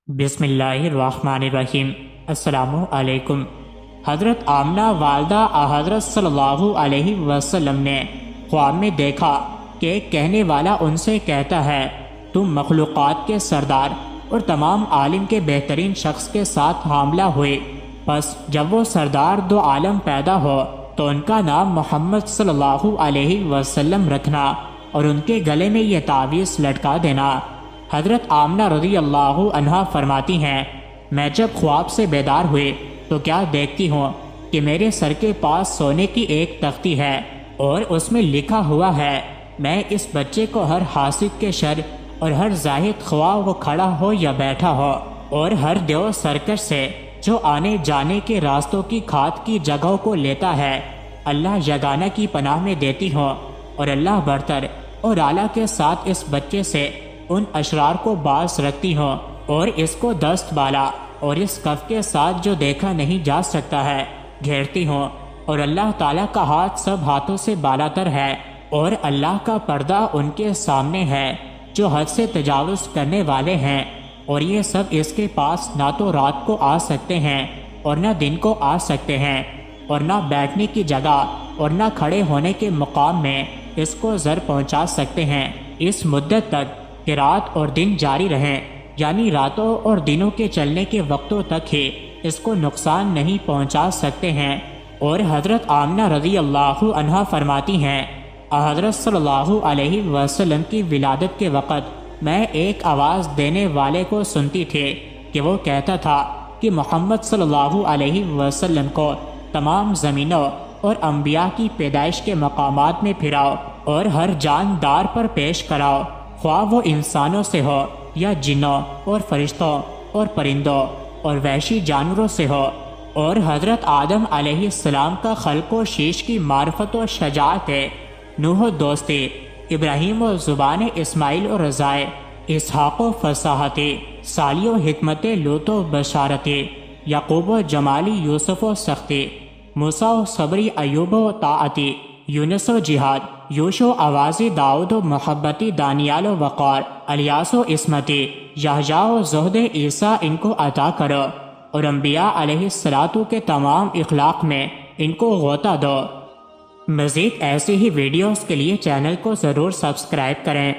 بسم اللہ الرحمن الرحیم۔ السلام علیکم۔ حضرت آمنہ والدہ حضرت صلی اللہ علیہ وسلم نے خواب میں دیکھا کہ ایک کہنے والا ان سے کہتا ہے، تم مخلوقات کے سردار اور تمام عالم کے بہترین شخص کے ساتھ حاملہ ہوئے، پس جب وہ سردار دو عالم پیدا ہو تو ان کا نام محمد صلی اللہ علیہ وسلم رکھنا اور ان کے گلے میں یہ تعویذ لٹکا دینا۔ حضرت آمنہ رضی اللہ عنہا فرماتی ہیں، میں جب خواب سے بیدار ہوئے تو کیا دیکھتی ہوں کہ میرے سر کے پاس سونے کی ایک تختی ہے اور اس میں لکھا ہوا ہے، میں اس بچے کو ہر حاسد کے شر اور ہر زاہد خواہ وہ کھڑا ہو یا بیٹھا ہو اور ہر دیو سرکش سے جو آنے جانے کے راستوں کی کھاد کی جگہوں کو لیتا ہے، اللہ یگانہ کی پناہ میں دیتی ہوں اور اللہ برتر اور اعلیٰ کے ساتھ اس بچے سے ان اشرار کو باز رکھتی ہوں اور اس کو دست بالا اور اس کف کے ساتھ جو دیکھا نہیں جا سکتا ہے گھیرتی ہوں، اور اللہ تعالیٰ کا ہاتھ سب ہاتھوں سے بالا تر ہے اور اللہ کا پردہ ان کے سامنے ہے جو حد سے تجاوز کرنے والے ہیں، اور یہ سب اس کے پاس نہ تو رات کو آ سکتے ہیں اور نہ دن کو آ سکتے ہیں، اور نہ بیٹھنے کی جگہ اور نہ کھڑے ہونے کے مقام میں اس کو زر پہنچا سکتے ہیں، اس مدت تک کہ رات اور دن جاری رہیں، یعنی راتوں اور دنوں کے چلنے کے وقتوں تک ہی اس کو نقصان نہیں پہنچا سکتے ہیں۔ اور حضرت آمنہ رضی اللہ عنہا فرماتی ہیں، حضرت صلی اللہ علیہ وسلم کی ولادت کے وقت میں ایک آواز دینے والے کو سنتی تھی کہ وہ کہتا تھا کہ محمد صلی اللہ علیہ وسلم کو تمام زمینوں اور انبیاء کی پیدائش کے مقامات میں پھراؤ اور ہر جاندار پر پیش کراؤ، خواہ وہ انسانوں سے ہو یا جنوں اور فرشتوں اور پرندوں اور وحشی جانوروں سے ہو۔ اور حضرت آدم علیہ السلام کا خلق و شیش کی معرفت و شجاعت ہے، نوح و دوستی، ابراہیم و زبان اسماعیل و رضائے، اسحاق و فصاحت، صالح و حکمت، لوط و بشارت، یعقوب و جمالی، یوسف و سختی، موسیٰ و صبری، ایوب و طاعتی، یونس و جہاد، یوشع و آوازی، داؤد و محبتی، دانیال و وقار، الیاس و عصمتی، یحییٰ و زہد، عیسیٰ ان کو عطا کرو، اور انبیاء علیہ الصلاۃ کے تمام اخلاق میں ان کو غوطہ دو۔ مزید ایسی ہی ویڈیوز کے لیے چینل کو ضرور سبسکرائب کریں۔